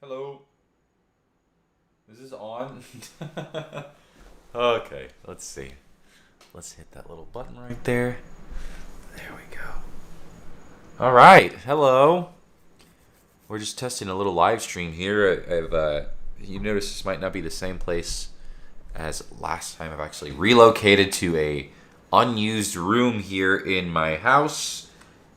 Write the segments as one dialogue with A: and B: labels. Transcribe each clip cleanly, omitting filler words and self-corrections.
A: Hello. Is this on? Okay, let's see. Let's hit that little button right there. There we go. All right, hello. We're just testing a little live stream here. You notice this might not be the same place as last time. I've actually relocated to a unused room here in my house,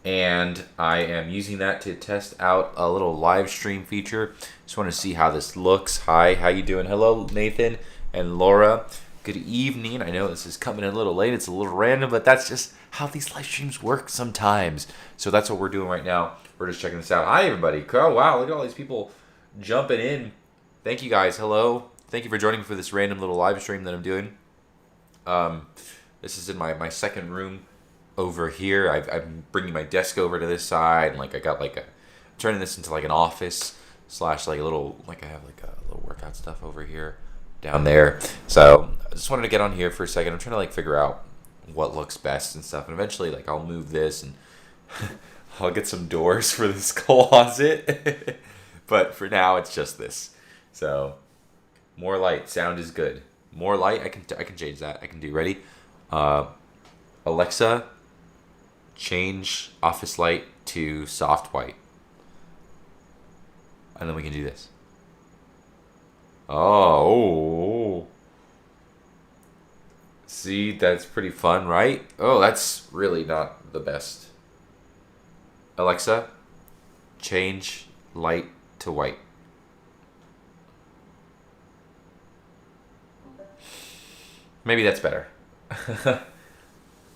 A: and I am using that to test out a little live stream feature. Just want to see how this looks. Hi, how you doing? Hello, Nathan and Laura. Good evening. I know this is coming in a little late. It's a little random, but that's just how these live streams work sometimes. So that's what we're doing right now. We're just checking this out. Hi, everybody. Oh, wow. Look at all these people jumping in. Thank you, guys. Hello. Thank you for joining me for this random little live stream that I'm doing. This is in my second room over here. I'm bringing my desk over to this side, and I got I'm turning this into an office slash a little I have a little workout stuff over here down there. So I just wanted to get on here for a second. I'm trying to figure out what looks best and stuff, and eventually I'll move this and I'll get some doors for this closet. But for now it's just this. So more light, sound is good. More light, I can change that. I can do ready. Alexa, change office light to soft white. And then we can do this. Oh. See, that's pretty fun, right? Oh, that's really not the best. Alexa, change light to white. Maybe that's better.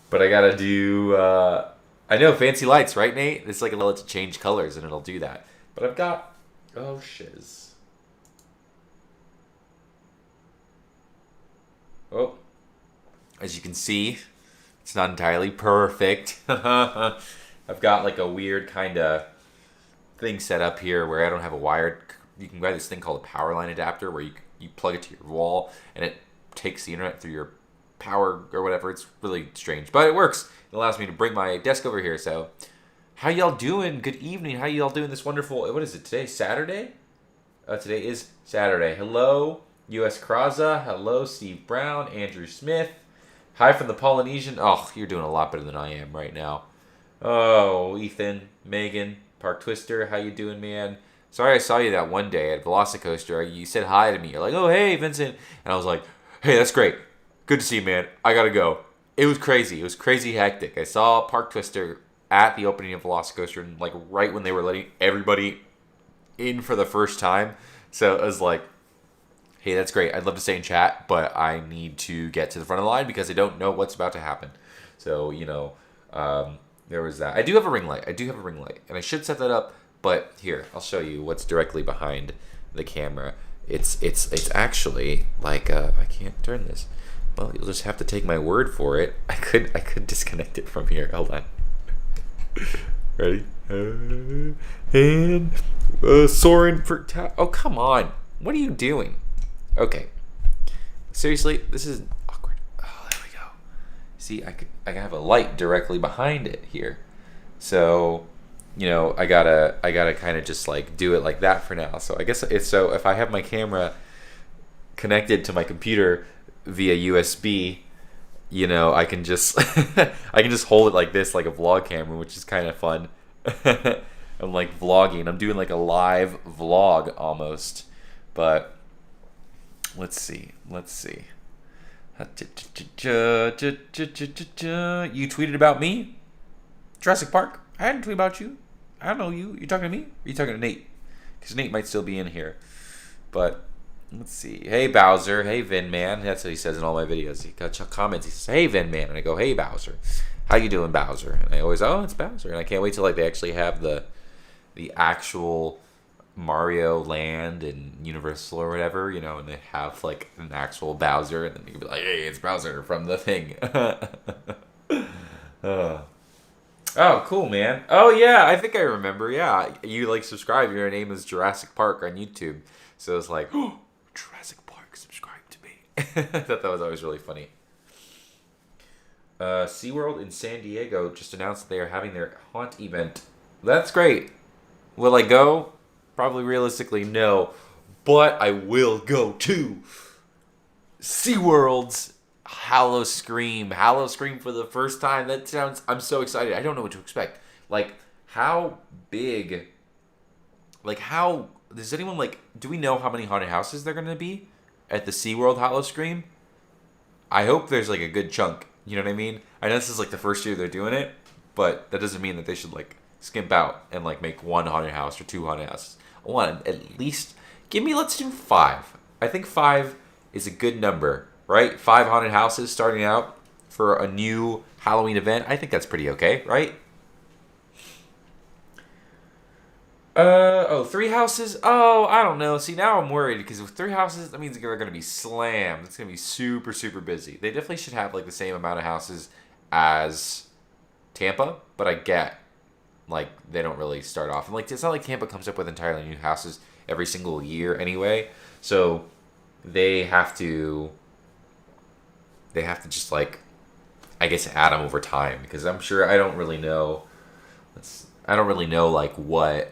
A: But I gotta do, I know, fancy lights, right, Nate? It's I'll let it change colors and it'll do that. But I've got, oh, shiz. Oh, as you can see, it's not entirely perfect. I've got a weird kind of thing set up here where I don't have a wired, you can buy this thing called a power line adapter where you plug it to your wall and it takes the internet through your power or whatever. It's really strange, but it works. It allows me to bring my desk over here. So how y'all doing? Good evening. How y'all doing this wonderful, what is it today? Saturday? Today is Saturday. Hello, US Kraza. Hello, Steve Brown, Andrew Smith. Hi from the Polynesian. Oh, you're doing a lot better than I am right now. Oh, Ethan, Megan, Park Twister. How you doing, man? Sorry I saw you that one day at Velocicoaster. You said hi to me. You're like, oh, hey, Vincent. And I was like, hey, that's great. Good to see you, man. I gotta go. It was crazy. It was crazy hectic. I saw Park Twister at the opening of Velocicoaster, and right when they were letting everybody in for the first time. So it was like, hey, that's great. I'd love to stay in chat, but I need to get to the front of the line because I don't know what's about to happen. So, there was that. I do have a ring light. And I should set that up, but here, I'll show you what's directly behind the camera. It's actually I can't turn this. Well, you'll just have to take my word for it. I could disconnect it from here. Hold on. Ready? And Soren for oh, come on. What are you doing? Okay. Seriously, this is awkward. Oh, there we go. See, I have a light directly behind it here. So, I gotta kind of just do it like that for now. So I guess if I have my camera connected to my computer via USB, I can just I can just hold it like this, like a vlog camera, which is kind of fun. I'm vlogging. I'm doing a live vlog almost. But let's see. You tweeted about me? Jurassic Park? I didn't tweet about you. I don't know you. You talking to me? Or you talking to Nate? Because Nate might still be in here. But let's see. Hey, Bowser. Hey, Vin Man. That's what he says in all my videos. He got comments. He says, hey, Vin Man. And I go, hey, Bowser. How you doing, Bowser? And I always, oh, it's Bowser. And I can't wait till they actually have the actual Mario Land and Universal or whatever, and they have an actual Bowser, and then you can be like, hey, it's Bowser from the thing. Oh, cool, man. Oh, yeah, I think I remember. Yeah, you subscribe. Your name is Jurassic Park on YouTube. So it's oh, Jurassic Park, subscribe to me. I thought that was always really funny. SeaWorld in San Diego just announced that they are having their haunt event. That's great. Will I go? Probably realistically, no. But I will go to SeaWorld's Hallow Scream. Hallow Scream for the first time. That sounds... I'm so excited. I don't know what to expect. Like, how big... Like, how... Does anyone, like... Do we know how many haunted houses they're going to be at the SeaWorld Hallow Scream? I hope there's, like, a good chunk. You know what I mean? I know this is, like, the first year they're doing it, but that doesn't mean that they should, like, skimp out and, like, make one haunted house or two haunted houses. I want at least... Let's do 5. I think 5 is a good number, right? 5 haunted houses starting out for a new Halloween event. I think that's pretty okay, right? 3 houses? Oh, I don't know. See, now I'm worried because with 3 houses, that means they're going to be slammed. It's going to be super, super busy. They definitely should have, like, the same amount of houses as Tampa, but I get, like, they don't really start off. And, like, it's not like Tampa comes up with entirely new houses every single year anyway. So they have to just, like, I guess add them over time because I'm sure I don't really know, like, what...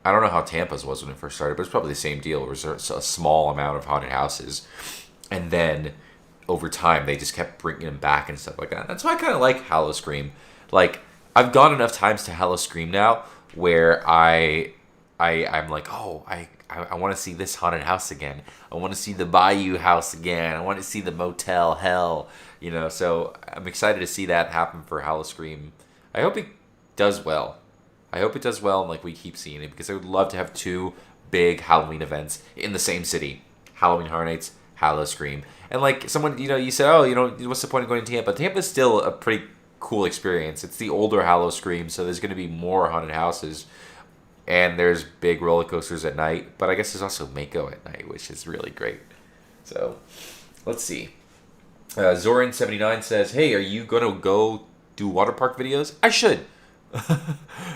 A: I don't know how Tampa's was when it first started, but it's probably the same deal. It was a small amount of haunted houses. And then over time, they just kept bringing them back and stuff like that. That's why I kind of like Hallow Scream. Like, I've gone enough times to Hallow Scream now where I'm like, oh, I want to see this haunted house again. I want to see the Bayou house again. I want to see the Motel Hell. You know, so I'm excited to see that happen for Hallow Scream. I hope it does well. I hope it does well and, like, we keep seeing it because I would love to have 2 big Halloween events in the same city. Halloween Horror Nights, Hallow Scream. And, like, someone, you said, oh, what's the point of going to Tampa? Tampa's still a pretty cool experience. It's the older Hallow Scream, so there's going to be more haunted houses. And there's big roller coasters at night. But I guess there's also Mako at night, which is really great. So, let's see. Zorin79 says, hey, are you going to go do water park videos? I should.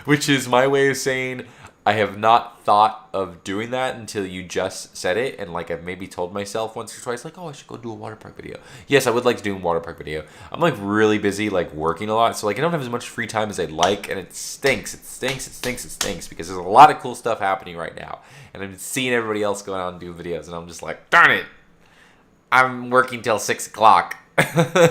A: Which is my way of saying I have not thought of doing that until you just said it. And, like, I've maybe told myself once or twice, like, oh, I should go do a water park video. Yes, I would like to do a water park video. I'm, like, really busy, like, working a lot. So, like, I don't have as much free time as I'd like. And it stinks. It stinks. It stinks. It stinks. Because there's a lot of cool stuff happening right now. And I'm seeing everybody else going out and do videos. And I'm just like, darn it. I'm working till 6 o'clock.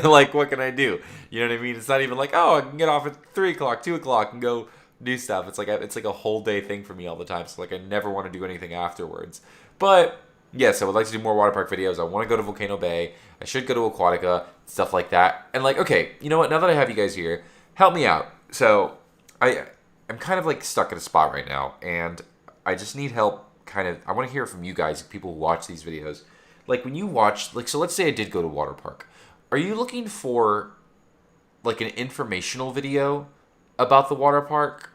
A: Like, what can I do? You know what I mean? It's not even like, oh, I can get off at 3 o'clock, 2 o'clock, and go do stuff. It's like a whole day thing for me all the time. So, like, I never want to do anything afterwards. But yes, I would like to do more water park videos. I want to go to Volcano Bay. I should go to Aquatica, stuff like that. And, like, okay, you know what? Now that I have you guys here, help me out. So I'm kind of, like, stuck at a spot right now, and I just need help. I want to hear from you guys, people who watch these videos. Like, when you watch, like, so let's say I did go to water park. Are you looking for, like, an informational video about the water park?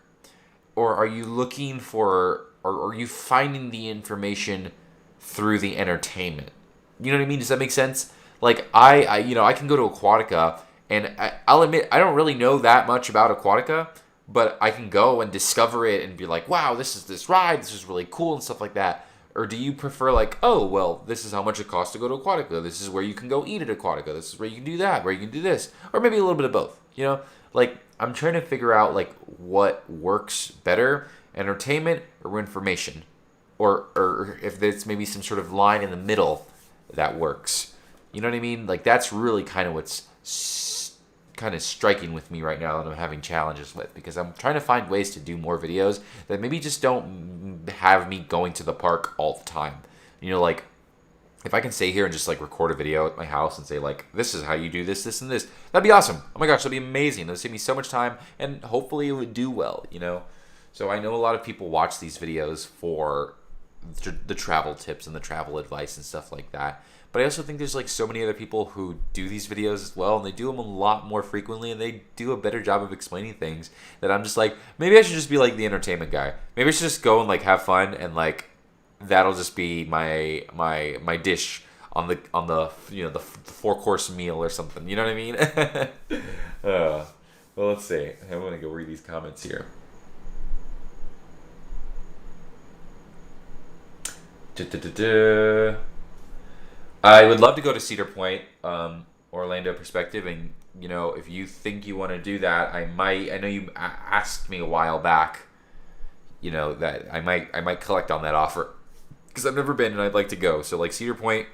A: Or are you looking for, or are you finding the information through the entertainment? You know what I mean? Does that make sense? Like, I can go to Aquatica, and I'll admit, I don't really know that much about Aquatica, but I can go and discover it and be like, wow, this ride, this is really cool and stuff like that. Or do you prefer, like, oh, well, this is how much it costs to go to Aquatica. This is where you can go eat at Aquatica. This is where you can do that, where you can do this. Or maybe a little bit of both, you know? Like, I'm trying to figure out, like, what works better, entertainment or information. Or if there's maybe some sort of line in the middle that works. You know what I mean? Like, that's really kind of what's kind of striking with me right now that I'm having challenges with, because I'm trying to find ways to do more videos that maybe just don't have me going to the park all the time. You know, like, if I can stay here and just, like, record a video at my house and say, like, this is how you do this, this, and this, that'd be awesome. Oh my gosh, that'd be amazing. That'd save me so much time, and hopefully it would do well, you know? So I know a lot of people watch these videos for the travel tips and the travel advice and stuff like that. But I also think there's, like, so many other people who do these videos as well, and they do them a lot more frequently, and they do a better job of explaining things, that I'm just like, maybe I should just be, like, the entertainment guy. Maybe I should just go and, like, have fun, and, like, that'll just be my dish on the the 4-course meal or something. You know what I mean? Well, let's see. I'm gonna go read these comments here. I would love to go to Cedar Point, Orlando perspective, and, you know, if you think you want to do that, I know you asked me a while back that I might collect on that offer because I've never been and I'd like to go. So like Cedar Point.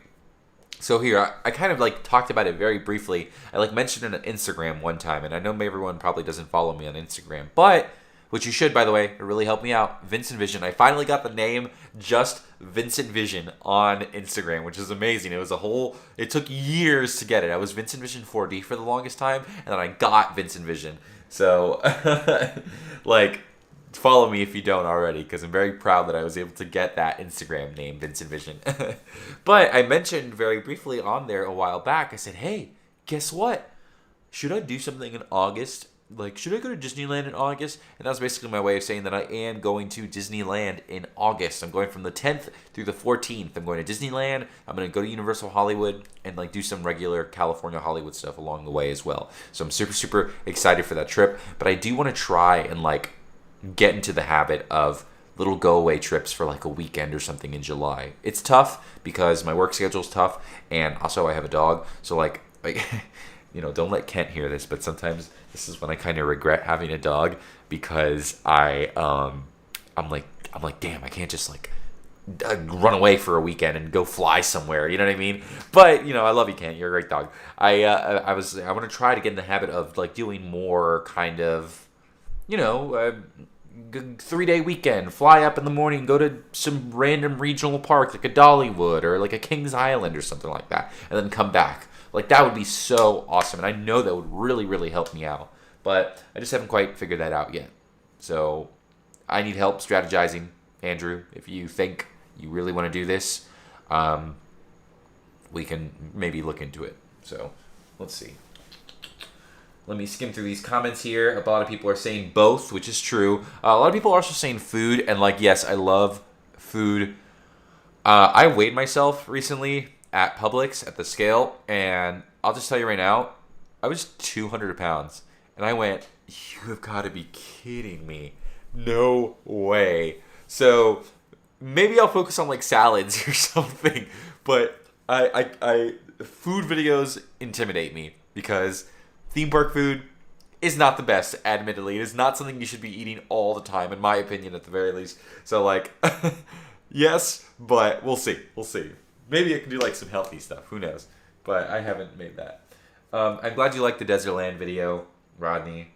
A: So here, I kind of like talked about it very briefly. I like mentioned it on Instagram one time, and I know everyone probably doesn't follow me on Instagram, but which you should, by the way. It really helped me out. VincentVision. I finally got the name just VincentVision on Instagram, which is amazing. It took years to get it. I was VincentVision 4D for the longest time, and then I got VincentVision. So, like, follow me if you don't already, because I'm very proud that I was able to get that Instagram name, VincentVision. But I mentioned very briefly on there a while back, I said, hey, guess what? Should I do something in August? Like, should I go to Disneyland in August? And that was basically my way of saying that I am going to Disneyland in August. I'm going from the 10th through the 14th. I'm going to Disneyland. I'm going to go to Universal Hollywood and, like, do some regular California Hollywood stuff along the way as well. So I'm super, super excited for that trip. But I do want to try and, like, get into the habit of little go-away trips for, like, a weekend or something in July. It's tough because my work schedule's tough. And also I have a dog. So, like don't let Kent hear this, but sometimes this is when I kind of regret having a dog because I'm like, damn, I can't just like run away for a weekend and go fly somewhere. You know what I mean? But I love you, Kent. You're a great dog. I want to try to get in the habit of like doing more kind of, 3-day weekend, fly up in the morning, go to some random regional park like a Dollywood or like a Kings Island or something like that, and then come back. Like, that would be so awesome, and I know that would really, really help me out. But I just haven't quite figured that out yet. So I need help strategizing, Andrew. If you think you really want to do this, we can maybe look into it. So let's see. Let me skim through these comments here. A lot of people are saying both, which is true. A lot of people are also saying food, and like, yes, I love food. I weighed myself recently at Publix at the scale, and I'll just tell you right now, I was 200 pounds, and I went, you have got to be kidding me. No way. So maybe I'll focus on like salads or something, but I food videos intimidate me because theme park food is not the best, admittedly. It is not something you should be eating all the time, in my opinion, at the very least. So like, yes, but we'll see. Maybe I can do like some healthy stuff. Who knows? But I haven't made that. I'm glad you liked the Desertland video, Rodney.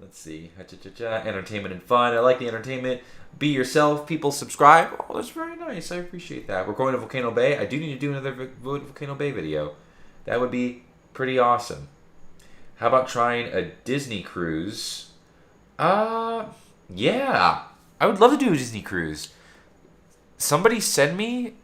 A: Let's see. Entertainment and fun. I like the entertainment. Be yourself. People subscribe. Oh, that's very nice. I appreciate that. We're going to Volcano Bay. I do need to do another Volcano Bay video. That would be pretty awesome. How about trying a Disney cruise? Yeah. I would love to do a Disney cruise. Somebody send me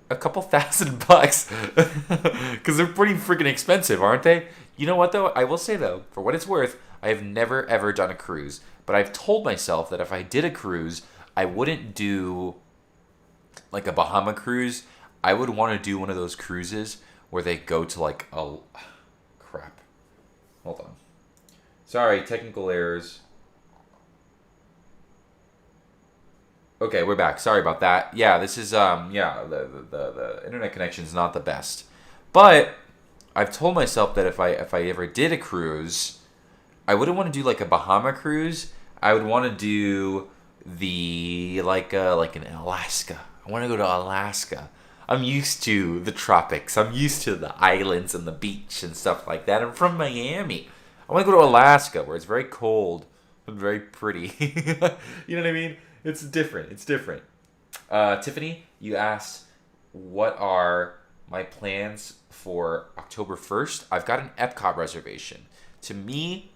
A: a couple $1,000 because they're pretty freaking expensive, aren't they? You know what though? I will say though, for what it's worth, I have never ever done a cruise, but I've told myself that if I did a cruise, I wouldn't do like a Bahama cruise. I would want to do one of those cruises where they go to like crap. Hold on. Sorry, technical errors. Okay, we're back. Sorry about that. Yeah, this is the internet connection is not the best. But I've told myself that if I ever did a cruise, I wouldn't want to do like a Bahama cruise. I would want to do the like an Alaska. I want to go to Alaska. I'm used to the tropics. I'm used to the islands and the beach and stuff like that. I'm from Miami. I want to go to Alaska where it's very cold and very pretty. You know what I mean? It's different. Tiffany, you asked, what are my plans for October 1st? I've got an Epcot reservation. To me,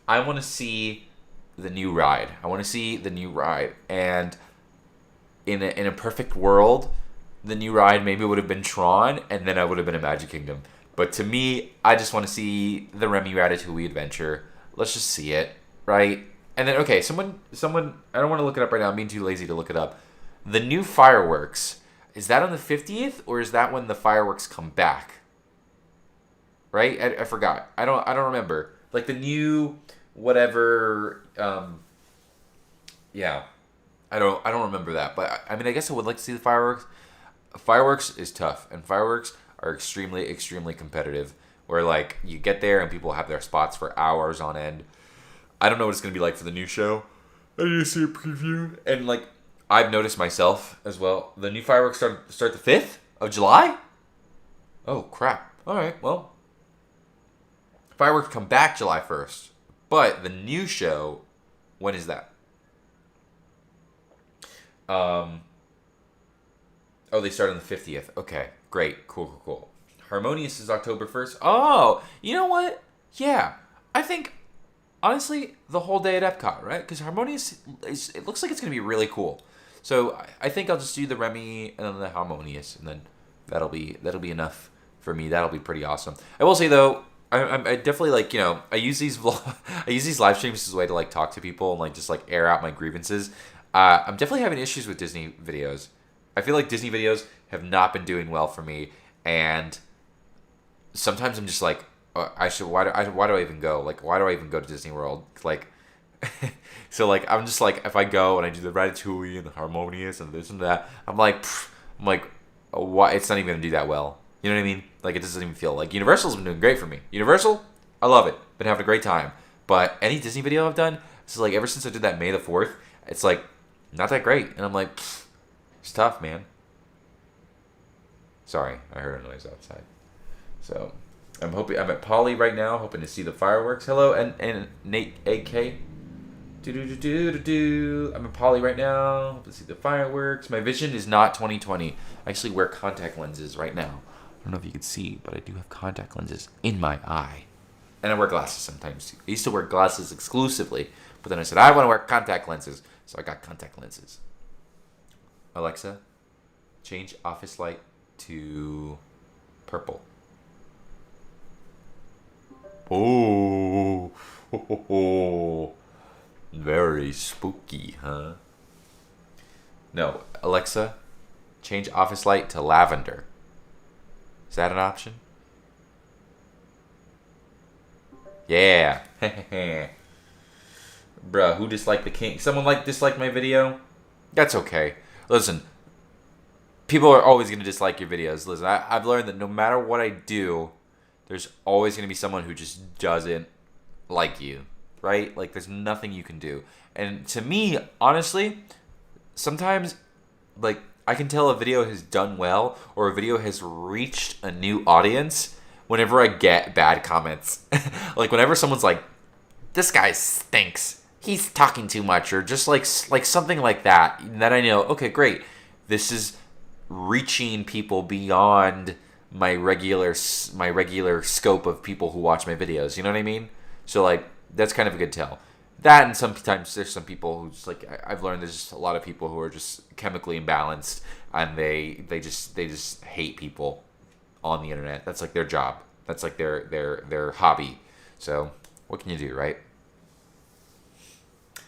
A: I want to see the new ride. And in a perfect world, the new ride maybe would have been Tron, and then I would have been in Magic Kingdom. But to me, I just want to see the Remy Ratatouille adventure. Let's just see it, right? And then, okay, someone, I don't want to look it up right now. I'm being too lazy to look it up. The new fireworks, is that on the 50th, or is that when the fireworks come back? Right? I forgot. I don't remember. Like the new whatever. Yeah, I don't remember that. But I mean, I guess I would like to see the fireworks. Fireworks is tough, and fireworks are extremely, extremely competitive. Where like you get there and people have their spots for hours on end. I don't know what it's going to be like for the new show, I need to see a preview. And like, I've noticed myself as well. The new fireworks start the 5th of July? Oh, crap. All right, well. Fireworks come back July 1st. But the new show, when is that? Oh, they start on the 50th. Okay, great. Cool. Harmonious is October 1st. Oh, you know what? Yeah, I think, honestly, the whole day at Epcot, right? Because Harmonious, it looks like it's going to be really cool. So I think I'll just do the Remy and then the Harmonious, and then that'll be enough for me. That'll be pretty awesome. I will say, though, I definitely, like, I use these I use these live streams as a way to, like, talk to people and, like, just, like, air out my grievances. I'm definitely having issues with Disney videos. I feel like Disney videos have not been doing well for me, and sometimes I'm just like, why do I even go? Like, why do I even go to Disney World? Like, so like, I'm just like, if I go and I do the Ratatouille and the Harmonious and this and that, I'm like, why? It's not even gonna do that well. You know what I mean? Like, it doesn't even feel like Universal's been doing great for me. Universal, I love it. Been having a great time. But any Disney video I've done, so like ever since I did that May the 4th, it's like not that great, and I'm like, it's tough, man. Sorry, I heard a noise outside. So, I'm at Polly right now, hoping to see the fireworks. Hello, and Nate AK. I'm at Polly right now, hoping to see the fireworks. My vision is not 20/20. I actually wear contact lenses right now. I don't know if you can see, but I do have contact lenses in my eye. And I wear glasses sometimes too. I used to wear glasses exclusively, but then I said, I want to wear contact lenses. So I got contact lenses. Alexa, change office light to purple. Oh, very spooky, huh? No, Alexa, change office light to lavender. Is that an option? Yeah. Bruh, who disliked the king? Someone disliked my video? That's okay. Listen, people are always going to dislike your videos. Listen, I've learned that no matter what I do, there's always going to be someone who just doesn't like you, right? Like, there's nothing you can do. And to me, honestly, sometimes, like, I can tell a video has done well or a video has reached a new audience whenever I get bad comments. Like, whenever someone's like, this guy stinks, he's talking too much, or just like something like that, then I know, okay, great. This is reaching people beyond my regular scope of people who watch my videos. You know what I mean? So, like, that's kind of a good tell. That, and sometimes there's some people who just, like, I've learned there's just a lot of people who are just chemically imbalanced, and they just hate people on the internet. That's like their job. That's like their hobby. So what can you do, right?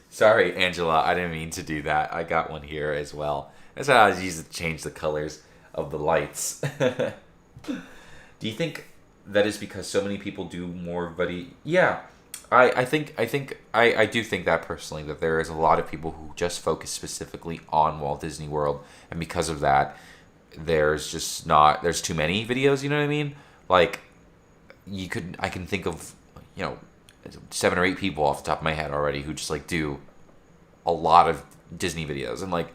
A: Sorry, Angela, I didn't mean to do that. I got one here as well. That's how I was used to change the colors of the lights. Do you think that is because so many people do more video? Yeah, I do think that personally, that there is a lot of people who just focus specifically on Walt Disney World, and because of that, there's too many videos. You know what I mean? Like, I can think of 7 or 8 people off the top of my head already who just like do a lot of Disney videos, and like,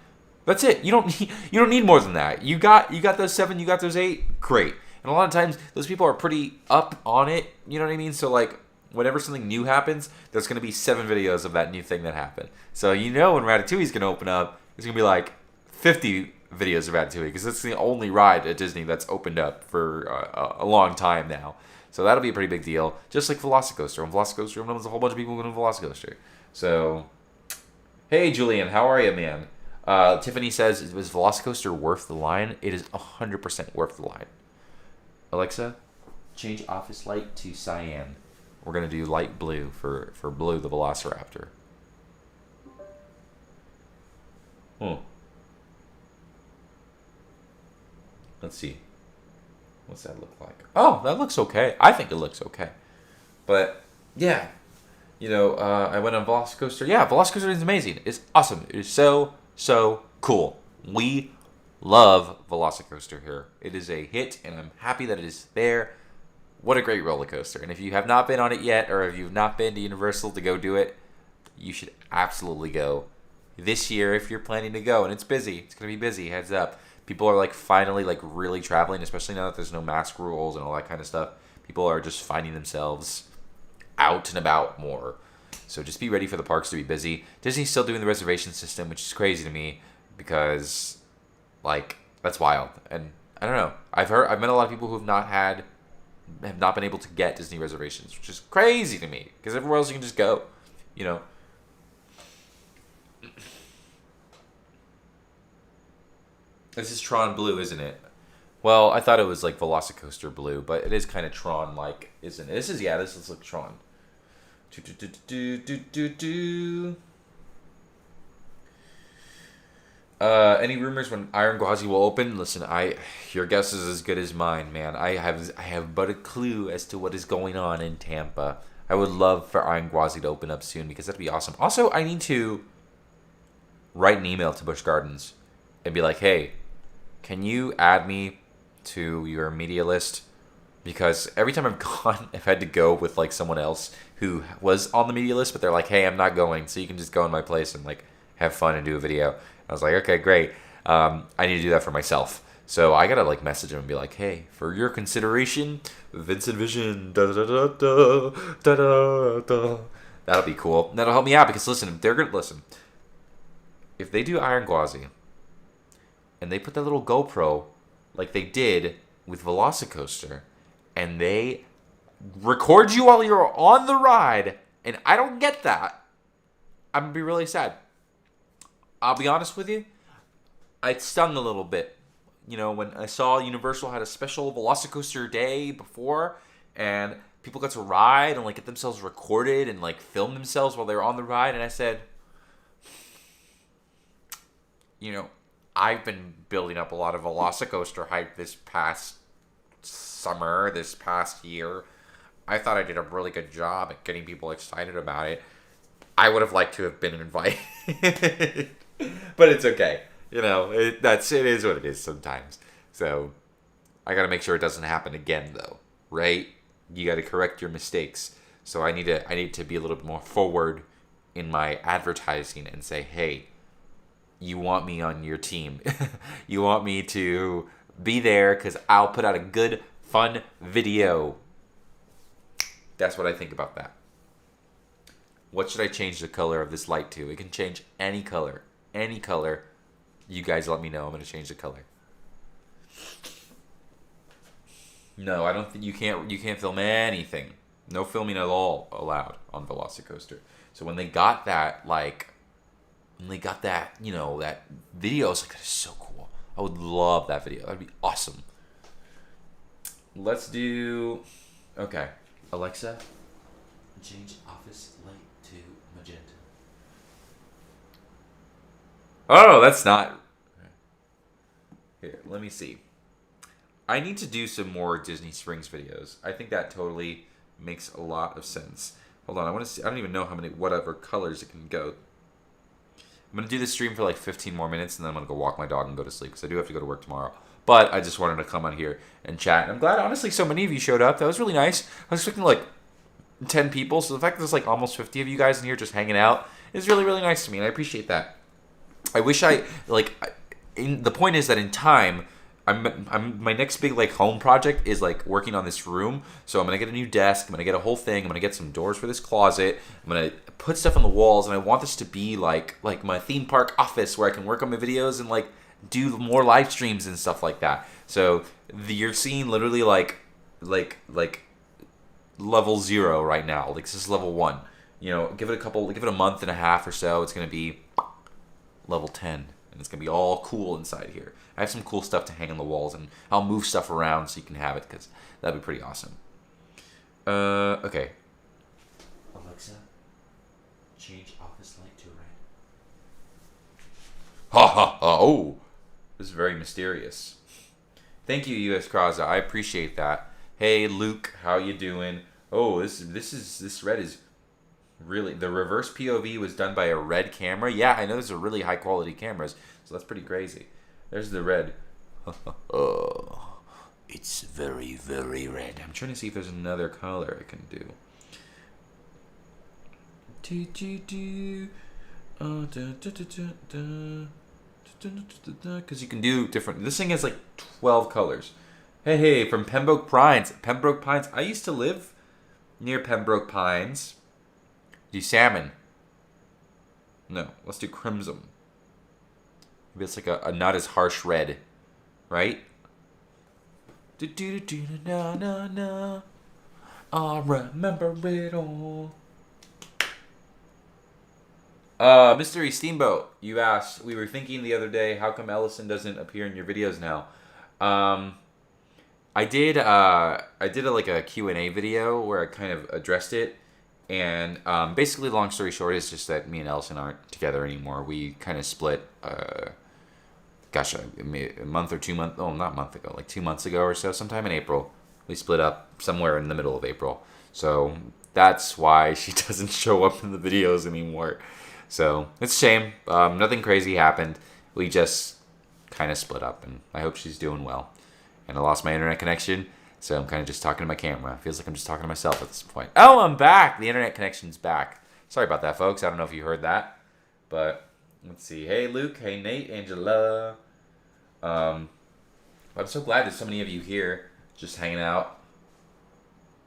A: that's it. You don't need more than that. You got those 7, you got those 8, great. And a lot of times those people are pretty up on it. You know what I mean? So like, whenever something new happens, there's gonna be 7 videos of that new thing that happened. So when Ratatouille's gonna open up, it's gonna be like 50 videos of Ratatouille, because it's the only ride at Disney that's opened up for a long time now. So that'll be a pretty big deal. Just like Velocicoaster. When Velocicoaster opens, there's a whole bunch of people going to Velocicoaster. So, hey Julian, how are you, man? Tiffany says, was Velocicoaster worth the line? It is 100% worth the line. Alexa, change office light to cyan. We're going to do light blue for Blue the Velociraptor. Let's see. What's that look like? Oh, that looks okay. I think it looks okay. But, yeah. I went on Velocicoaster. Yeah, Velocicoaster is amazing. It's awesome. It is so cool. We love Velocicoaster here. It is a hit, and I'm happy that it is there. What a great roller coaster. And if you have not been on it yet, or if you've not been to Universal to go do it, you should absolutely go this year if you're planning to go. And it's busy. It's going to be busy. Heads up. People are like finally like really traveling, especially now that there's no mask rules and all that kind of stuff. People are just finding themselves out and about more. So just be ready for the parks to be busy. Disney's still doing the reservation system, which is crazy to me because like that's wild. And I don't know. I've met a lot of people who have not been able to get Disney reservations, which is crazy to me because everywhere else you can just go, you know. This is Tron blue, isn't it? Well, I thought it was like Velocicoaster blue, but it is kind of Tron-like, isn't it? This looks like Tron. Any rumors when Iron Gwazi will open? Listen, your guess is as good as mine, man. I have but a clue as to what is going on in Tampa. I would love for Iron Gwazi to open up soon because that'd be awesome. Also, I need to write an email to Busch Gardens and be like, hey, can you add me to your media list? Because every time I've gone, I've had to go with like someone else who was on the media list, but they're like, hey, I'm not going, so you can just go in my place and like have fun and do a video. I was like, okay, great. I need to do that for myself. So I gotta like message him and be like, hey, for your consideration, VincentVision, da da da da da da da. That'll be cool. That'll help me out because listen, if they do Iron Gwazi and they put that little GoPro like they did with Velocicoaster and they record you while you're on the ride and I don't get that, I'm gonna be really sad. I'll be honest with you, it stung a little bit. You know, when I saw Universal had a special Velocicoaster day before and people got to ride and like get themselves recorded and like film themselves while they were on the ride, and I said, you know, I've been building up a lot of Velocicoaster hype this past summer, this past year. I thought I did a really good job at getting people excited about it. I would have liked to have been invited. But it's okay. You know, it is what it is sometimes. So I got to make sure it doesn't happen again, though, right? You got to correct your mistakes. So I need to be a little bit more forward in my advertising and say, hey, you want me on your team. You want me to be there because I'll put out a good, fun video. That's what I think about that. What should I change the color of this light to? It can change any color. Any color. You guys let me know. I'm going to change the color. No, I don't think you can't film anything. No filming at all allowed on Velocicoaster. So when they got that, you know, that video, I was like, that is so cool. I would love that video. That'd be awesome. Let's do, okay. Alexa, change office light to magenta. Oh, that's not. Here, let me see. I need to do some more Disney Springs videos. I think that totally makes a lot of sense. Hold on, I want to see. I don't even know how many, whatever colors it can go. I'm going to do this stream for like 15 more minutes, and then I'm going to go walk my dog and go to sleep, because I do have to go to work tomorrow. But I just wanted to come on here and chat. And I'm glad, honestly, so many of you showed up. That was really nice. I was expecting like 10 people, so the fact that there's like almost 50 of you guys in here just hanging out is really, really nice to me, and I appreciate that. I wish the point is that in time, my next big like home project is like working on this room. So I'm gonna get a new desk. I'm gonna get a whole thing. I'm gonna get some doors for this closet. I'm gonna put stuff on the walls, and I want this to be like my theme park office where I can work on my videos and like do more live streams and stuff like that. So you're seeing literally like level 0 right now. Like this is level 1. You know, give it a month and a half or so. It's gonna be level 10, and it's gonna be all cool inside here. I have some cool stuff to hang on the walls, and I'll move stuff around so you can have it, because that'd be pretty awesome. Okay. Alexa, change office light to red. Ha ha ha! Oh, this is very mysterious. Thank you, US Kraza. I appreciate that. Hey, Luke, how you doing? Oh, this red is really, the reverse POV was done by a red camera. Yeah, I know those are really high quality cameras, so that's pretty crazy. There's the red. Oh, it's very, very red. I'm trying to see if there's another color I can do. Because you can do different. This thing has like 12 colors. Hey, from Pembroke Pines. Pembroke Pines. I used to live near Pembroke Pines. Do salmon. No, let's do crimson. Maybe it's like a not as harsh red, right? Na. I remember it all. Mystery Steamboat, you asked. We were thinking the other day, how come Ellison doesn't appear in your videos now? I did like a Q&A video where I kind of addressed it, and basically, long story short, is just that me and Ellison aren't together anymore. We kind of split. Gosh, a month or 2 months. Oh, not a month ago, like 2 months ago or so, sometime in April. We split up somewhere in the middle of April. So that's why she doesn't show up in the videos anymore. So it's a shame. Nothing crazy happened. We just kind of split up, and I hope she's doing well. And I lost my internet connection, so I'm kind of just talking to my camera. Feels like I'm just talking to myself at this point. Oh, I'm back. The internet connection's back. Sorry about that, folks. I don't know if you heard that, but let's see. Hey, Luke. Hey, Nate. Angela. I'm so glad there's so many of you here just hanging out.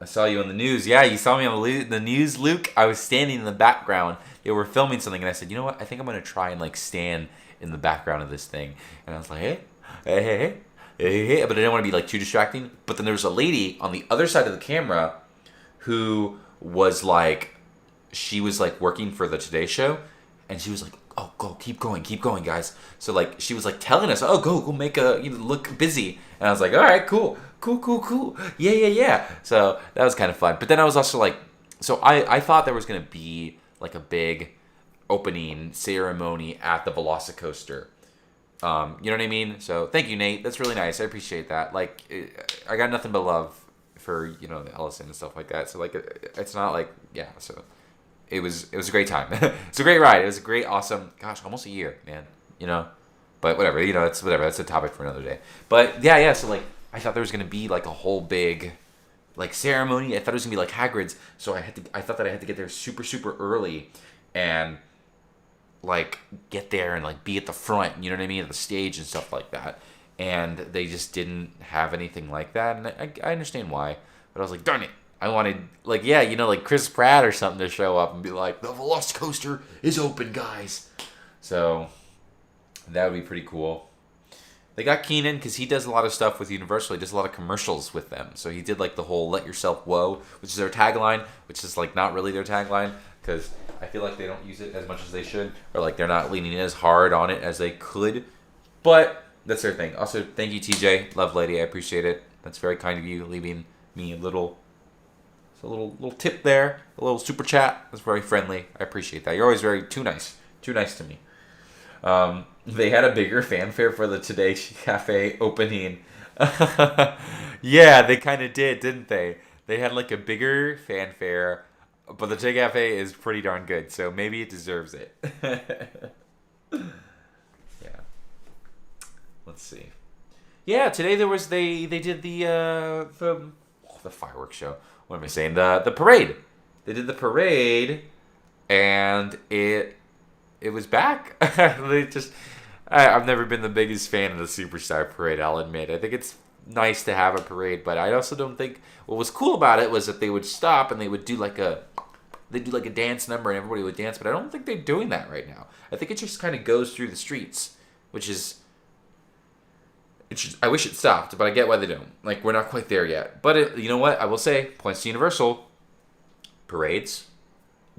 A: I saw you on the news. Yeah, you saw me on the news, Luke. I was standing in the background. They were filming something, and I said, you know what? I think I'm going to try and, like, stand in the background of this thing. And I was like, hey. But I didn't want to be, like, too distracting. But then there was a lady on the other side of the camera who was, like, she was, like, working for the Today Show. And she was like, oh, go, keep going, guys. So, like, she was, like, telling us, oh, go make look busy. And I was like, all right, cool. Yeah. So that was kind of fun. But then I was also like, so I thought there was going to be like a big opening ceremony at the Velocicoaster. You know what I mean? So thank you, Nate. That's really nice. I appreciate that. Like, I got nothing but love for, Ellison and stuff like that. So like, it's not like, yeah. So it was a great time. It's a great ride. It was a great, awesome, gosh, almost a year, man, but whatever, it's whatever. That's a topic for another day. But yeah. So like, I thought there was going to be like a whole big like ceremony. I thought it was going to be like Hagrid's. So I thought that I had to get there super, super early and like get there and like be at the front, you know what I mean? At the stage and stuff like that. And they just didn't have anything like that. And I understand why, but I was like, darn it. I wanted like, yeah, like Chris Pratt or something to show up and be like, the Velocicoaster is open, guys. So that would be pretty cool. They got Keenan because he does a lot of stuff with Universal. He does a lot of commercials with them. So he did like the whole "Let Yourself Whoa," which is their tagline, which is like not really their tagline because I feel like they don't use it as much as they should, or like they're not leaning as hard on it as they could. But that's their thing. Also, thank you, TJ, love lady. I appreciate it. That's very kind of you, leaving me a little tip there, a little super chat. That's very friendly. I appreciate that. You're always too nice to me. They had a bigger fanfare for the Today Cafe opening. Yeah, they kind of did, didn't they? They had like a bigger fanfare, but the Today Cafe is pretty darn good, so maybe it deserves it. Yeah. Let's see. Yeah, today they did the fireworks show. What am I saying? The parade. They did the parade, and it was back. I've never been the biggest fan of the Superstar Parade, I'll admit. I think it's nice to have a parade, but I also don't think what was cool about it was that they would stop and they would do like a dance number and everybody would dance, but I don't think they're doing that right now. I think it just kind of goes through the streets, which is I wish it stopped, but I get why they don't. Like, we're not quite there yet. But you know what? I will say, points to Universal. Parades.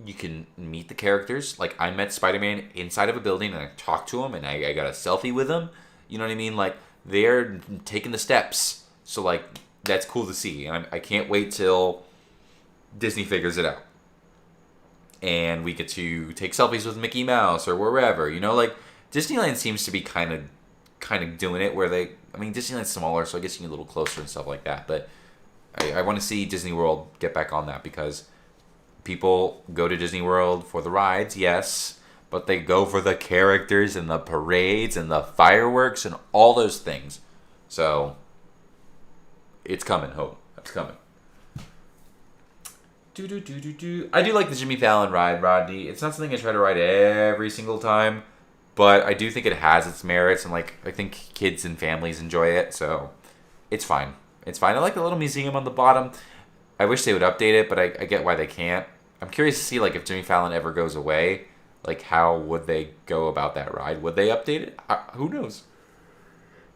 A: You can meet the characters. Like, I met Spider-Man inside of a building, and I talked to him, and I got a selfie with him. You know what I mean? Like, they're taking the steps. So, like, that's cool to see. And I can't wait till Disney figures it out. And we get to take selfies with Mickey Mouse or wherever. Like, Disneyland seems to be kind of doing it where Disneyland's smaller, so I guess you can get a little closer and stuff like that. But I want to see Disney World get back on that because people go to Disney World for the rides, yes, but they go for the characters and the parades and the fireworks and all those things. So it's coming, hope. It's coming. I do like the Jimmy Fallon ride, Rodney. It's not something I try to ride every single time, but I do think it has its merits, and like I think kids and families enjoy it, so it's fine. It's fine. I like the little museum on the bottom. I wish they would update it, but I get why they can't. I'm curious to see like if Jimmy Fallon ever goes away, like how would they go about that ride? Would they update it? Who knows?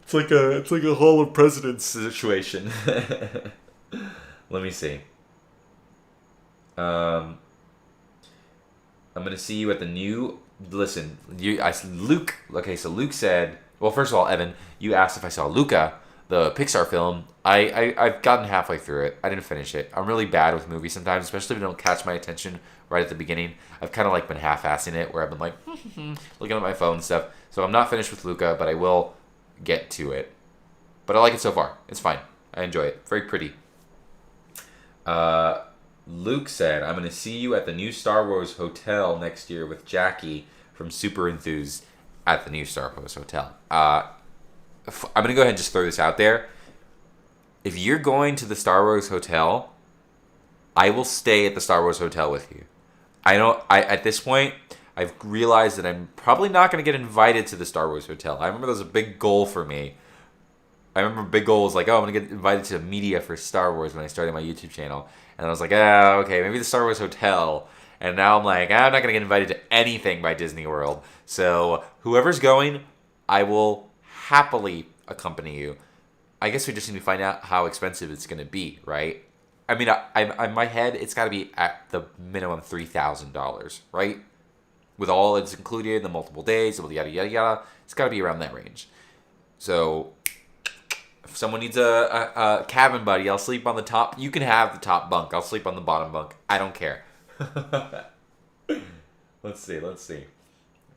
A: It's like a Hall of Presidents situation. Let me see. I'm gonna see you at the new. Listen, Luke. Okay, so Luke said. Well, first of all, Evan, you asked if I saw Luca, the Pixar film. I've gotten halfway through it. I didn't finish it. I'm really bad with movies sometimes, especially if they don't catch my attention right at the beginning. I've kind of like been half-assing it, where I've been like looking at my phone and stuff. So I'm not finished with Luca, but I will get to it. But I like it so far. It's fine. I enjoy it. Very pretty. Luke said, I'm going to see you at the new Star Wars hotel next year with Jackie from Super Enthused at the new Star Wars hotel. I'm going to go ahead and just throw this out there. If you're going to the Star Wars hotel, I will stay at the Star Wars hotel with you. At this point, I've realized that I'm probably not going to get invited to the Star Wars hotel. I remember that was a big goal for me. I remember a big goal was like, I'm going to get invited to media for Star Wars when I started my YouTube channel. And I was like, okay, maybe the Star Wars hotel. And now I'm like, I'm not going to get invited to anything by Disney World. So whoever's going, I will happily accompany you. I guess we just need to find out how expensive it's going to be, right? I mean, in my head, it's got to be at the minimum $3,000, right? With all it's included, the multiple days, the yada, yada, yada. It's got to be around that range. So if someone needs a cabin buddy, I'll sleep on the top. You can have the top bunk. I'll sleep on the bottom bunk. I don't care. Let's see.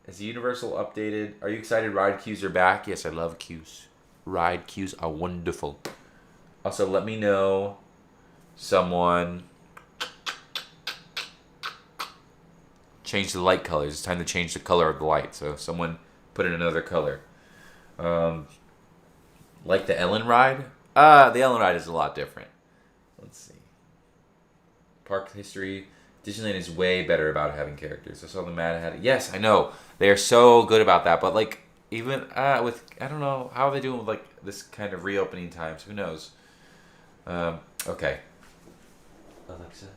A: Is the Universal updated? Are you excited ride queues are back? Yes, I love queues. Ride queues are wonderful. Also, let me know. Someone change the light colors. It's time to change the color of the light. So someone put in another color. Like the Ellen ride? The Ellen ride is a lot different. Let's see. Park history. Disneyland is way better about having characters. I saw the Mad Hatter. Yes, I know. They are so good about that. But like, even with, I don't know, how are they doing with like this kind of reopening times? Who knows? Okay. Alexa,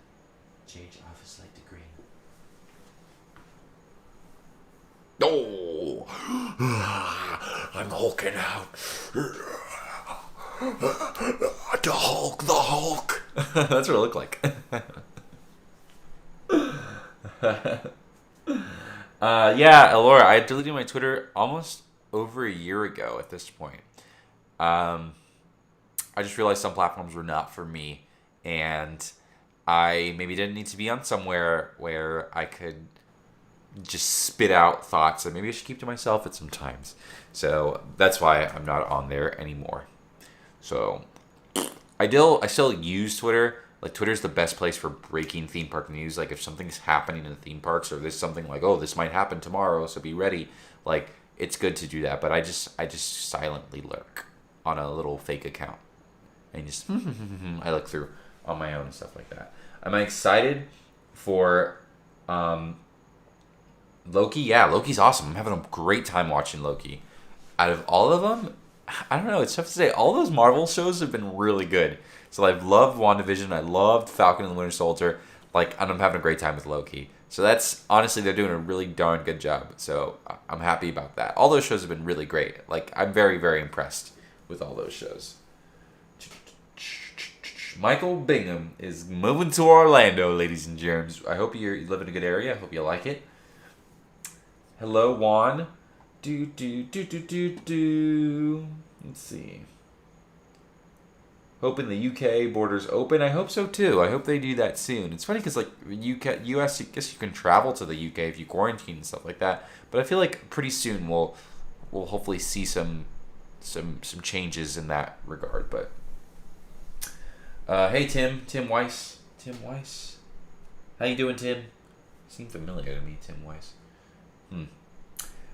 A: change office light to green. Oh, I'm hulking out. The Hulk. That's what it looked like. Yeah, Elora, I deleted my Twitter almost over a year ago at this point. I just realized some platforms were not for me, and I maybe didn't need to be on somewhere where I could just spit out thoughts that maybe I should keep to myself at some times. So that's why I'm not on there anymore. So I still use Twitter. Like, Twitter's the best place for breaking theme park news. Like, if something's happening in the theme parks, or there's something like, oh, this might happen tomorrow, so be ready. Like, it's good to do that. But I just silently lurk on a little fake account. And just, I look through on my own and stuff like that. Am I excited for Loki? Yeah, Loki's awesome. I'm having a great time watching Loki. Out of all of them, I don't know. It's tough to say. All those Marvel shows have been really good. So I've loved WandaVision. I loved Falcon and the Winter Soldier. Like, and I'm having a great time with Loki. So that's, honestly, they're doing a really darn good job. So I'm happy about that. All those shows have been really great. Like, I'm very, very impressed with all those shows. Michael Bingham is moving to Orlando, ladies and germs. I hope you live in a good area. I hope you like it. Hello, Juan. Let's see. Hoping the UK borders open. I hope so too. I hope they do that soon. It's funny because like US, I guess you can travel to the UK if you quarantine and stuff like that. But I feel like pretty soon we'll hopefully see some changes in that regard. But hey Tim Weiss. How you doing, Tim? Seems familiar to me, Tim Weiss.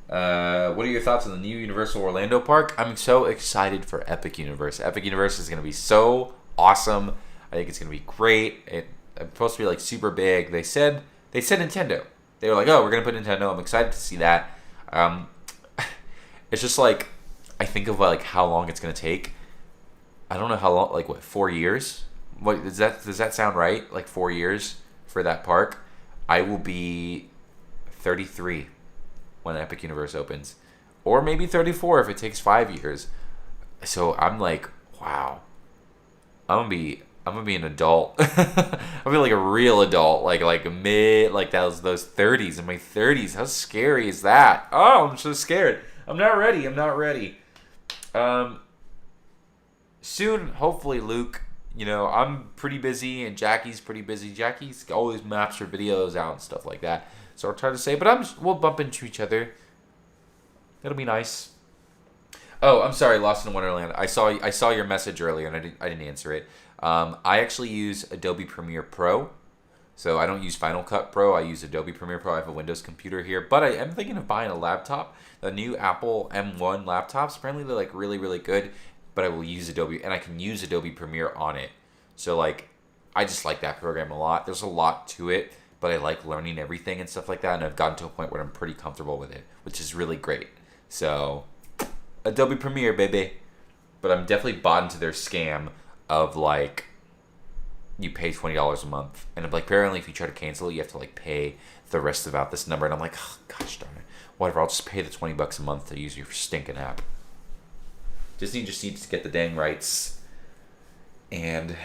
A: What are your thoughts on the new Universal Orlando Park? I'm so excited for Epic Universe. Epic Universe is going to be so awesome. I think it's going to be great. supposed to be like super big. They said Nintendo. They were like, oh, we're gonna put Nintendo. I'm excited to see that. Um, it's just like I think of like how long it's gonna take. I don't know how long. Like what? 4 years? What does that sound right? Like 4 years for that park? I will be 33 when Epic Universe opens, or maybe 34 if it takes 5 years. So I'm like, wow, I'm gonna be an adult. I'm gonna be like a real adult, like a mid, like those 30s, in my 30s. How scary is that? Oh, I'm so scared. I'm not ready. Soon, hopefully, Luke. You know, I'm pretty busy, and Jackie's pretty busy. Jackie's always maps her videos out and stuff like that. So I'll try to say, but we'll bump into each other. It'll be nice. Oh, I'm sorry, Lost in Wonderland. I saw your message earlier, and I didn't answer it. I actually use Adobe Premiere Pro, so I don't use Final Cut Pro. I use Adobe Premiere Pro. I have a Windows computer here, but I am thinking of buying a laptop. The new Apple M1 laptops, apparently they're like really, really good, but I will use Adobe, and I can use Adobe Premiere on it. So like, I just like that program a lot. There's a lot to it, but I like learning everything and stuff like that, and I've gotten to a point where I'm pretty comfortable with it, which is really great. So, Adobe Premiere, baby. But I'm definitely bought into their scam of like, you pay $20 a month, and like apparently if you try to cancel it, you have to like pay the rest about this number, and I'm like, oh, gosh darn it, whatever. I'll just pay the $20 a month to use your stinking app. Disney just needs to get the dang rights, and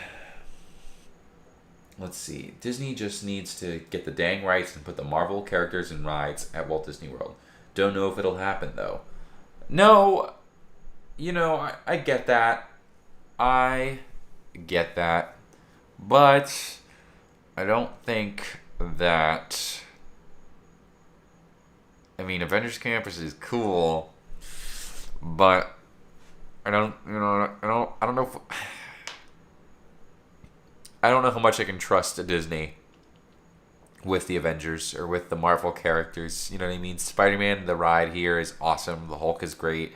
A: let's see, Disney just needs to get the dang rights and put the Marvel characters and rides at Walt Disney World. Don't know if it'll happen though. No, you know, I get that. I get that. But I don't think that, I mean, Avengers Campus is cool, but I don't know if, I don't know how much I can trust Disney with the Avengers or with the Marvel characters. You know what I mean? Spider-Man, the ride here is awesome. The Hulk is great.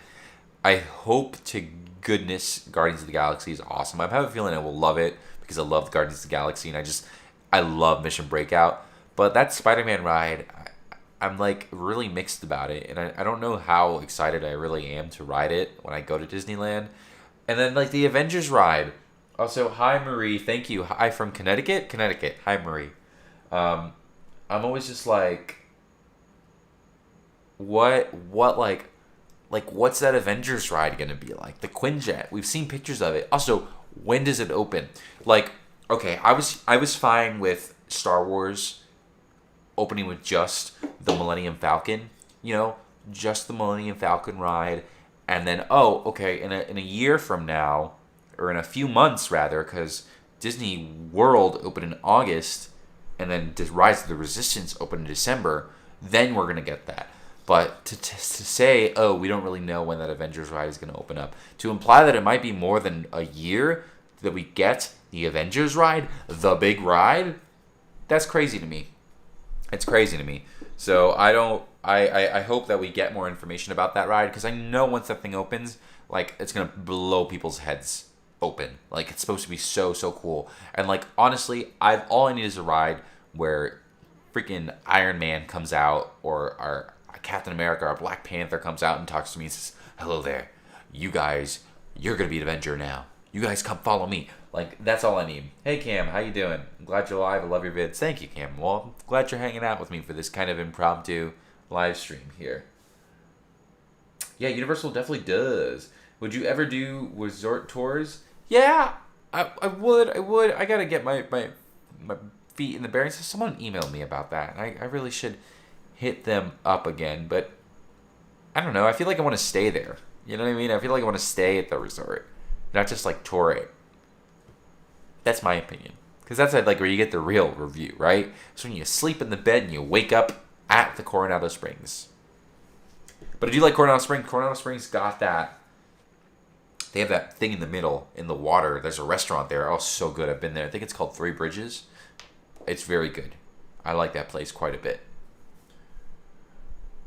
A: I hope to goodness Guardians of the Galaxy is awesome. I have a feeling I will love it because I love Guardians of the Galaxy, and I love Mission Breakout. But that Spider-Man ride, I'm like really mixed about it, and I don't know how excited I really am to ride it when I go to Disneyland. And then like the Avengers ride. Also, hi Marie, thank you. Hi from Connecticut. Hi Marie. I'm always just like, what like what's that Avengers ride gonna be like? The Quinjet. We've seen pictures of it. Also, when does it open? Like, okay, I was fine with Star Wars opening with just the Millennium Falcon, you know, just the Millennium Falcon ride, and then okay, in a year from now, or in a few months rather, because Disney World opened in August, and then Rise of the Resistance opened in December, then we're gonna get that. But to say, oh, we don't really know when that Avengers ride is going to open up, to imply that it might be more than a year that we get the Avengers ride, the big ride, that's crazy to me. It's crazy to me. So I hope that we get more information about that ride, because I know once that thing opens, like, it's going to blow people's heads open. Like, it's supposed to be so cool. And like, honestly, all I need is a ride where freaking Iron Man comes out, or our Captain America or Black Panther comes out and talks to me and says, hello there, you guys, you're gonna be an Avenger now, you guys come follow me. Like, that's all I need. Hey Cam, how you doing? I'm glad you're live. I love your vids. Thank you, Cam. Well, I'm glad you're hanging out with me for this kind of impromptu live stream here. Yeah, Universal definitely does. Would you ever do resort tours? Yeah, I would. I gotta get my feet in the bearings. Someone emailed me about that, and I really should hit them up again, but I don't know. I feel like I want to stay there. You know what I mean? I feel like I want to stay at the resort, not just like tour it. That's my opinion, because that's like where you get the real review, right? It's when you sleep in the bed and you wake up at the Coronado Springs. But I do like Coronado Springs. Coronado Springs got that. They have that thing in the middle in the water. There's a restaurant there. Oh, so good. I've been there. I think it's called Three Bridges. It's very good. I like that place quite a bit.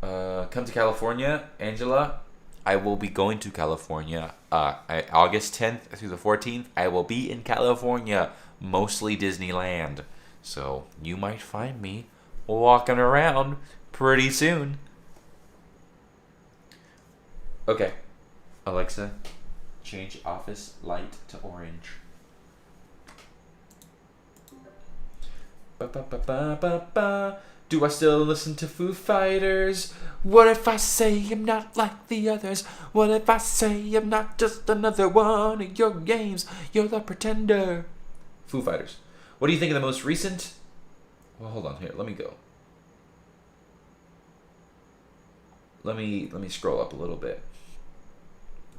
A: Come to California, Angela. I will be going to California August 10th through the 14th. I will be in California, mostly Disneyland. So you might find me walking around pretty soon. Okay. Alexa, change office light to orange. Ba, ba, ba, ba, ba, ba. Do I still listen to Foo Fighters? What if I say I'm not like the others? What if I say I'm not just another one of your games? You're the pretender. Foo Fighters. What do you think of the most recent? Well, hold on here. Let me go. Let me scroll up a little bit.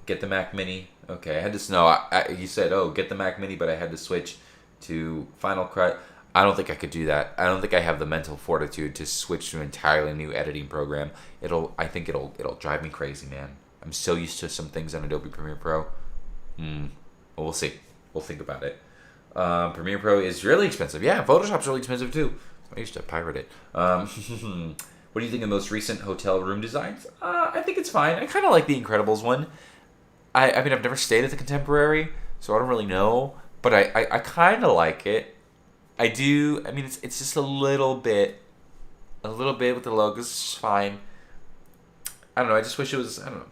A: Get the Mac Mini. Okay, I had to. No, you said, oh, get the Mac Mini, but I had to switch to Final Cut. I don't think I could do that. I don't think I have the mental fortitude to switch to an entirely new editing program. I think it'll drive me crazy, man. I'm so used to some things on Adobe Premiere Pro. Well, we'll see. We'll think about it. Premiere Pro is really expensive. Yeah, Photoshop's really expensive too. I used to pirate it. What do you think of the most recent hotel room designs? I think it's fine. I kind of like the Incredibles one. I mean, I've never stayed at the Contemporary, so I don't really know. But I kind of like it. I do. I mean, it's just a little bit with the logos. It's fine. I don't know. I just wish it was. I don't know.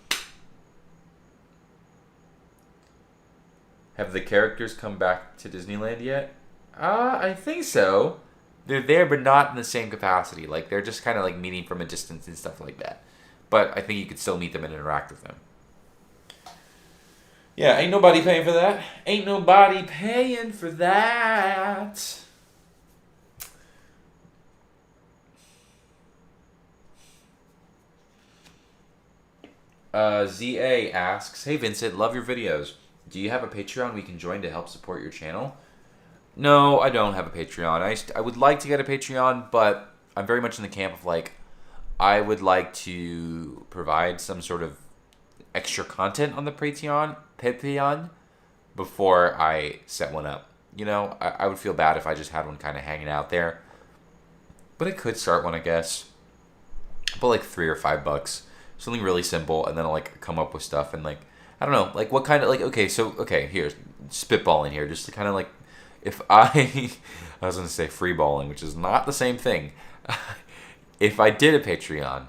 A: Have the characters come back to Disneyland yet? I think so. They're there, but not in the same capacity. Like, they're just kind of like meeting from a distance and stuff like that. But I think you could still meet them and interact with them. Yeah, ain't nobody paying for that. Ain't nobody paying for that. ZA asks, hey Vincent, love your videos. Do you have a Patreon we can join to help support your channel? No, I don't have a Patreon. I would like to get a Patreon, but I'm very much in the camp of like, I would like to provide some sort of extra content on the Patreon before I set one up. You know, I would feel bad if I just had one kind of hanging out there. But I could start one, I guess. But like $3 or $5. Something really simple, and then I'll like come up with stuff and like, I don't know, like what kind of like, okay, here, spitballing here, just to kind of like, if I was going to say freeballing, which is not the same thing. If I did a Patreon,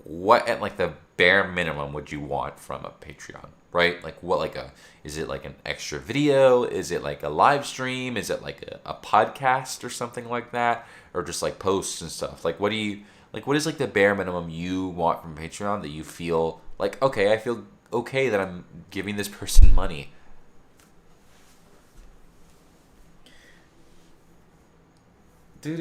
A: what at like the bare minimum would you want from a Patreon, right? Like what, is it like an extra video? Is it like a live stream? Is it like a podcast or something like that? Or just like posts and stuff? Like what is like the bare minimum you want from Patreon that you feel like, okay, I feel okay that I'm giving this person money? Hey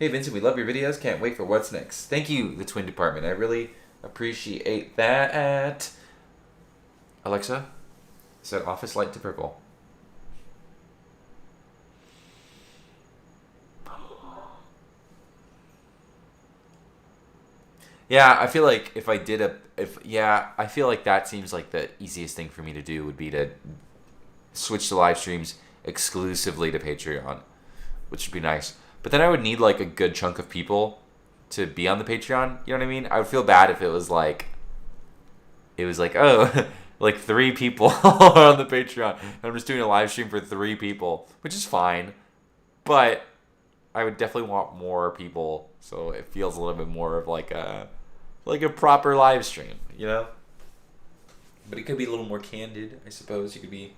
A: Vincent, we love your videos. Can't wait for what's next. Thank you, the Twin Department. I really appreciate that. Alexa, set office light to purple. Yeah, I feel like if I did I feel like that seems like the easiest thing for me to do would be to switch to live streams exclusively to Patreon, which would be nice. But then I would need like a good chunk of people to be on the Patreon. You know what I mean? I would feel bad if it was like, oh, like 3 people on the Patreon. I'm just doing a live stream for 3 people, which is fine. But I would definitely want more people, so it feels a little bit more of like a proper live stream, you know? But it could be a little more candid, I suppose. You could be.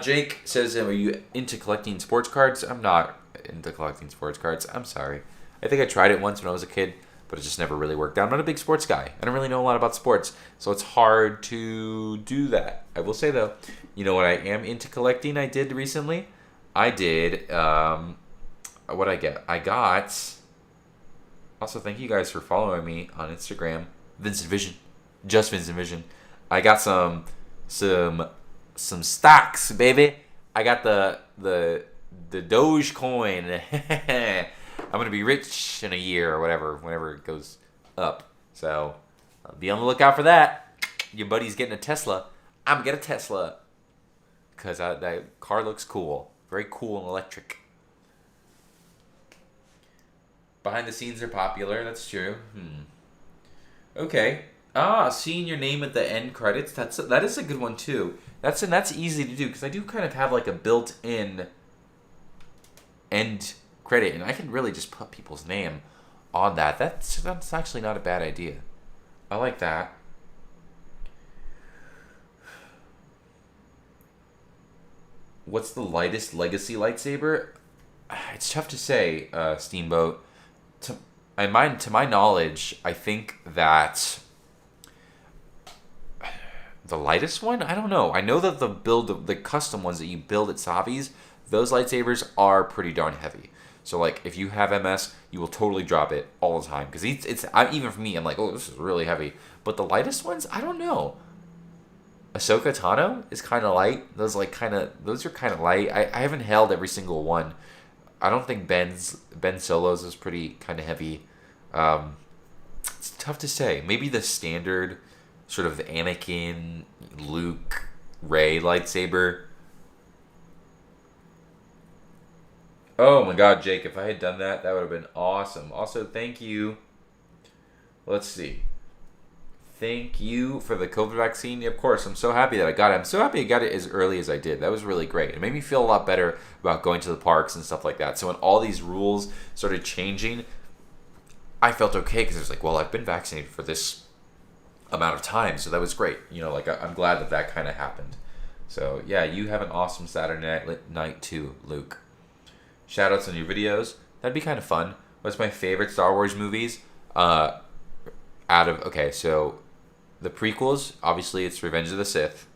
A: Jake says, are you into collecting sports cards? I'm not into collecting sports cards. I'm sorry. I think I tried it once when I was a kid, but it just never really worked out. I'm not a big sports guy. I don't really know a lot about sports, so it's hard to do that. I will say, though, you know what I am into collecting I did recently? I did, what'd I get? I got, also thank you guys for following me on Instagram, VincentVision, just VincentVision. I got some stocks, baby. I got the Dogecoin. I'm gonna be rich in a year or whatever, whenever it goes up. So be on the lookout for that. Your buddy's getting a Tesla. I'm gonna get a Tesla because that car looks cool, very cool and electric. Behind the scenes are popular. That's true. Okay. Ah, seeing your name at the end credits. That is a good one too. That's easy to do because I do kind of have like a built-in end credit, and I can really just put people's name on that. That's actually not a bad idea. I like that. What's the lightest legacy lightsaber? It's tough to say, Steamboat. To my knowledge, I think that the lightest one? I don't know. I know that the custom ones that you build at Savi's, those lightsabers are pretty darn heavy. So like if you have MS, you will totally drop it all the time because even for me, I'm like, oh, this is really heavy. But the lightest ones, I don't know. Ahsoka Tano is kind of light. Those are kind of light. I haven't held every single one. I don't think Ben Solo's is pretty kind of heavy. It's tough to say. Maybe the standard sort of Anakin, Luke, Rey lightsaber. Oh my God, Jake! If I had done that, that would have been awesome. Also, thank you. Let's see. Thank you for the COVID vaccine. Of course, I'm so happy that I got it. I'm so happy I got it as early as I did. That was really great. It made me feel a lot better about going to the parks and stuff like that. So when all these rules started changing, I felt okay because it was like, well, I've been vaccinated for this amount of time. So that was great. You know, like I'm glad that that kind of happened. So yeah, you have an awesome Saturday night too, Luke. Shoutouts on your videos. That'd be kind of fun. What's my favorite Star Wars movies? So the prequels, obviously it's Revenge of the Sith.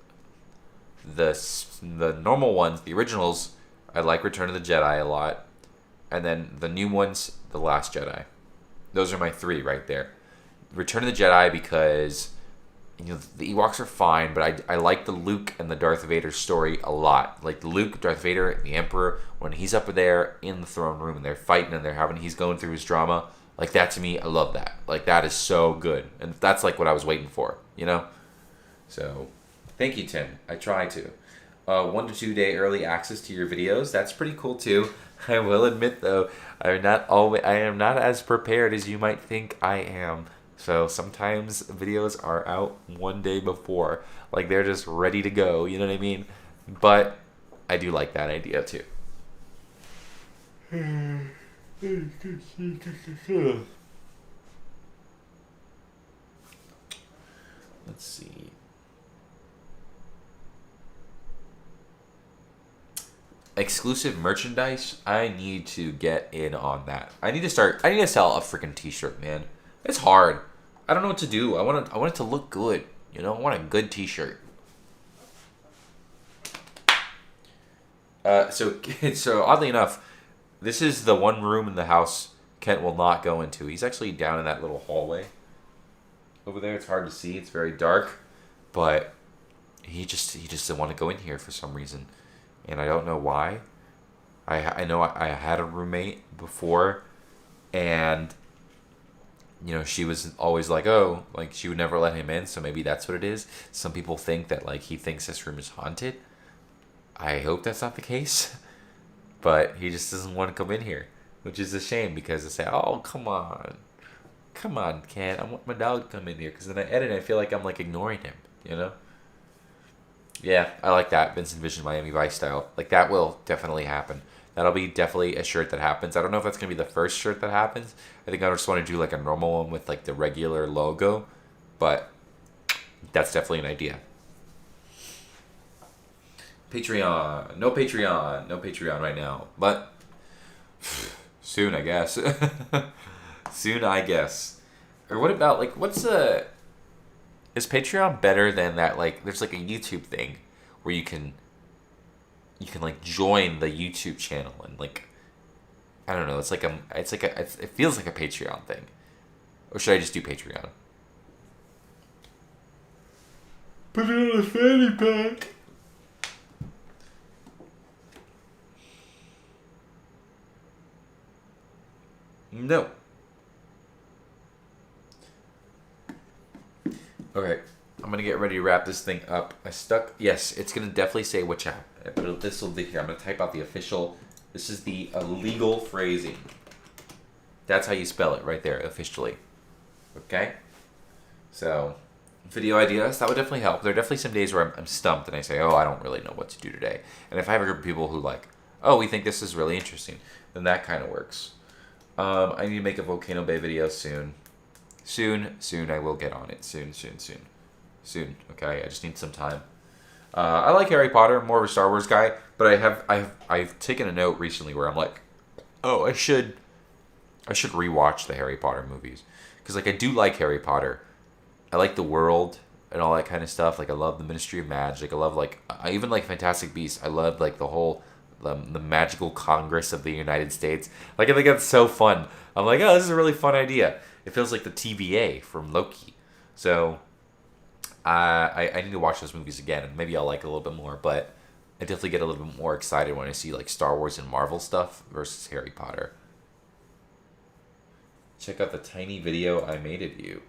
A: The normal ones, the originals, I like Return of the Jedi a lot. And then the new ones, The Last Jedi. Those are my three right there. Return of the Jedi because the Ewoks are fine, but I like the Luke and the Darth Vader story a lot. Like Luke, Darth Vader, and the Emperor, when he's up there in the throne room and they're fighting and he's going through his drama. Like that to me, I love that. Like that is so good. And that's like what I was waiting for, So, thank you, Tim. I try to. 1 to 2 day early access to your videos. That's pretty cool too. I will admit though, I am not as prepared as you might think I am. So sometimes videos are out 1 day before. Like they're just ready to go, you know what I mean? But I do like that idea too. Let's see. Exclusive merchandise. I need to get in on that. I need to sell a freaking t-shirt, man. It's hard. I don't know what to do. I want it to look good. I want a good t-shirt. So oddly enough, this is the one room in the house Kent will not go into. He's actually down in that little hallway over there. It's hard to see. It's very dark, but he just doesn't want to go in here for some reason, and I don't know why. I know I had a roommate before, and she was always like, oh, like she would never let him in, so maybe that's what it is. Some people think that like he thinks this room is haunted. I hope that's not the case. But he just doesn't want to come in here, which is a shame because I say, oh, come on, Ken, I want my dog to come in here because then I edit and I feel like I'm like ignoring him, Yeah, I like that VincentVision Miami Vice style. Like that will definitely happen. That'll be definitely a shirt that happens. I don't know if that's gonna be the first shirt that happens. I think I just want to do like a normal one with like the regular logo, but that's definitely an idea. Patreon. No Patreon right now. But soon, I guess. Soon, I guess. Or what about, like, is Patreon better than that, like, there's like a YouTube thing where you can like join the YouTube channel and like, I don't know, it feels like a Patreon thing. Or should I just do Patreon? Put it on a fanny pack. No. Okay, I'm gonna get ready to wrap this thing up. Yes, it's gonna definitely say which app. But this will be here. I'm gonna type out the official. This is the illegal phrasing. That's how you spell it right there, officially. Okay? So, video ideas, that would definitely help. There are definitely some days where I'm stumped and I say, oh, I don't really know what to do today. And if I have a group of people who like, oh, we think this is really interesting, then that kind of works. I need to make a Volcano Bay video soon. Soon, I will get on it. Soon. Okay, I just need some time. I like Harry Potter. I'm more of a Star Wars guy, but I've taken a note recently where I'm like, oh, I should rewatch the Harry Potter movies because like I do like Harry Potter. I like the world and all that kind of stuff. Like I love the Ministry of Magic. I even like Fantastic Beasts. I love like the magical Congress of the United States. Like I think that's so fun. I'm like, oh, this is a really fun idea. It feels like the TVA from Loki. So I need to watch those movies again, and maybe I'll like it a little bit more. But I definitely get a little bit more excited when I see like Star Wars and Marvel stuff versus Harry Potter. Check out the tiny video I made of you.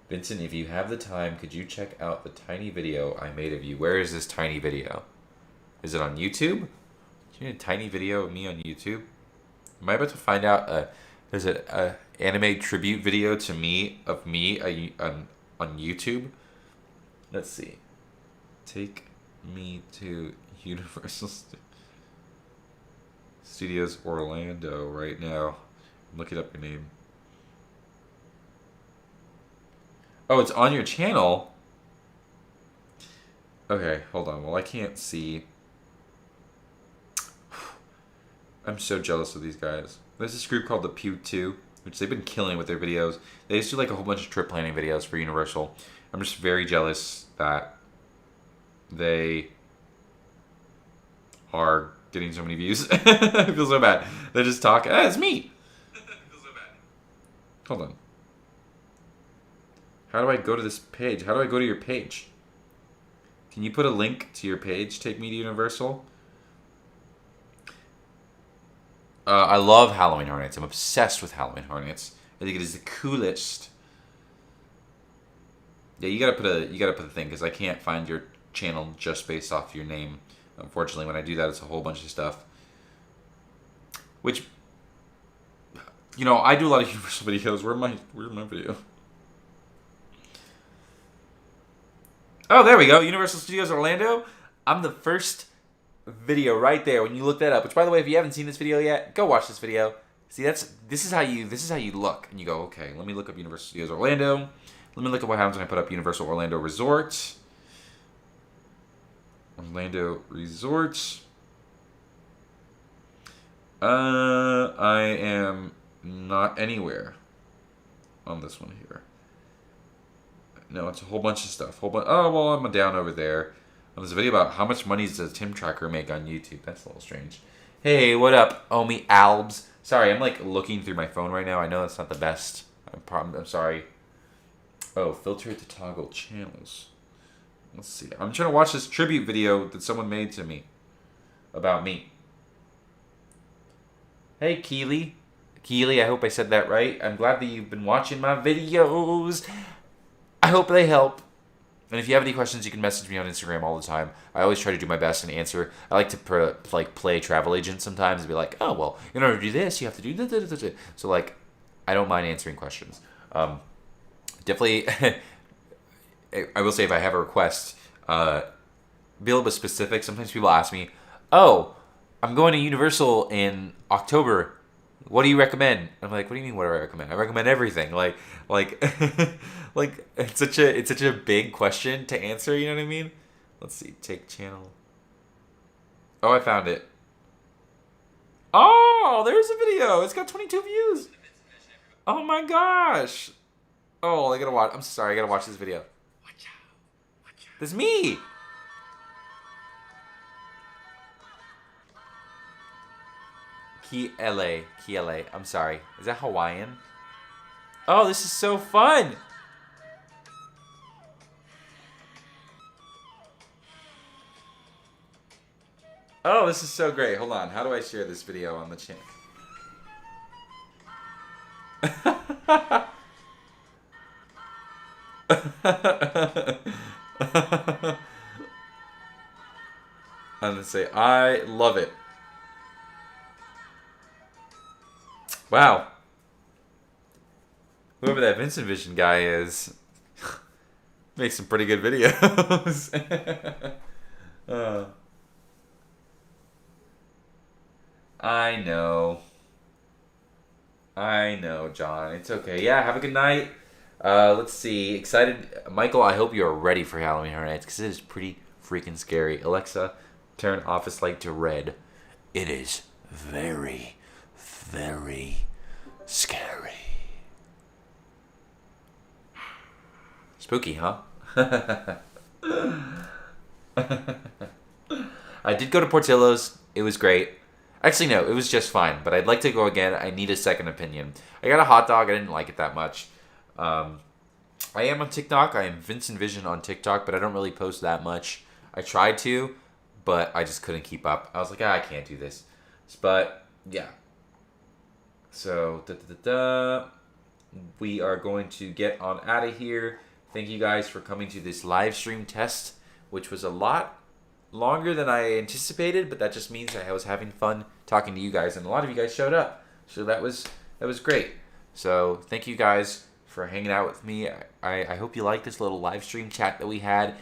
A: Vincent, if you have the time, could you check out the tiny video I made of you? Where is this tiny video? Is it on YouTube? Do you need a tiny video of me on YouTube? Am I about to find out there's an anime tribute video to me on YouTube? Let's see. Take me to Universal Studios Orlando right now. I'm looking up your name. Oh, it's on your channel? Okay, hold on. Well, I can't see. I'm so jealous of these guys. There's this group called the Pew 2, which they've been killing with their videos. They used to do like a whole bunch of trip planning videos for Universal. I'm just very jealous that they are getting so many views. I feel so bad. They just talk, it's me. I feel so bad. Hold on. How do I go to this page? How do I go to your page? Can you put a link to your page? Take me to Universal. I love Halloween Hornets. I'm obsessed with Halloween Hornets. I think it is the coolest. Yeah, you gotta put a thing because I can't find your channel just based off your name. Unfortunately, when I do that, it's a whole bunch of stuff. Which, you know, I do a lot of Universal videos. Where's my video? Oh, there we go. Universal Studios Orlando. I'm the first video right there when you look that up. Which, by the way, if you haven't seen this video yet, go watch this video. See, this is how you look, and you go, okay, let me look up Universal Studios Orlando. Let me look at what happens when I put up Universal Orlando Resort. Orlando Resort. I am not anywhere on this one here. No, it's a whole bunch of stuff. Oh, well, I'm down over there. There's a video about how much money does Tim Tracker make on YouTube. That's a little strange. Hey, what up, Omi Albs? Sorry, I'm like looking through my phone right now. I know that's not the best. I'm sorry. Oh, filter to toggle channels. Let's see. I'm trying to watch this tribute video that someone made to me about me. Hey, Keely. Keely, I hope I said that right. I'm glad that you've been watching my videos. I hope they help. And if you have any questions, you can message me on Instagram all the time. I always try to do my best and answer. I like to play travel agent sometimes and be like, oh, well, in order to do this, you have to do this. So, like, I don't mind answering questions. Definitely, I will say if I have a request, be a little bit specific. Sometimes people ask me, oh, I'm going to Universal in October. What do you recommend? I'm like, what do you mean? What do I recommend? I recommend everything. Like, like it's such a big question to answer. You know what I mean? Let's see. Take channel. Oh, I found it. Oh, there's a video. It's got 22 views. Oh my gosh. Oh, I gotta watch. I'm sorry. I gotta watch this video. This is me. Kiele. I'm sorry. Is that Hawaiian? Oh, this is so fun. Oh, this is so great. Hold on. How do I share this video on the channel? I'm gonna say, I love it. Wow. Whoever that VincentVision guy is. Make some pretty good videos. I know. I know, John. It's okay. Yeah, have a good night. Let's see. Excited. Michael, I hope you're ready for Halloween Horror Nights because it is pretty freaking scary. Alexa, turn office light to red. It is very, very scary. Spooky, huh? I did go to Portillo's. It was great. Actually, no, it was just fine. But I'd like to go again. I need a second opinion. I got a hot dog. I didn't like it that much. I am on TikTok. I am VincentVision on TikTok, but I don't really post that much. I tried to, but I just couldn't keep up. I was like, I can't do this. But, yeah. So, we are going to get on out of here. Thank you guys for coming to this live stream test, which was a lot longer than I anticipated, but that just means I was having fun talking to you guys, and a lot of you guys showed up. So that was great. So thank you guys for hanging out with me. I hope you like this little live stream chat that we had.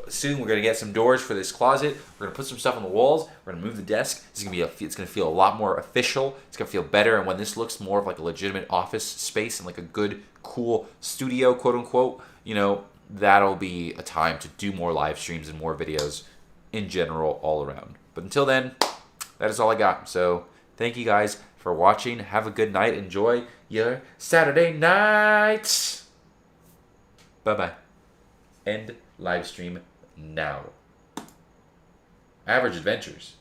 A: Soon we're gonna get some doors for this closet. We're gonna put some stuff on the walls. We're gonna move the desk. It's gonna feel a lot more official. It's gonna feel better. And when this looks more of like a legitimate office space and like a good, cool studio, quote unquote, that'll be a time to do more live streams and more videos in general all around. But until then, that is all I got. So thank you guys for watching. Have a good night. Enjoy your Saturday night. Bye-bye. End live stream now. Average Adventures.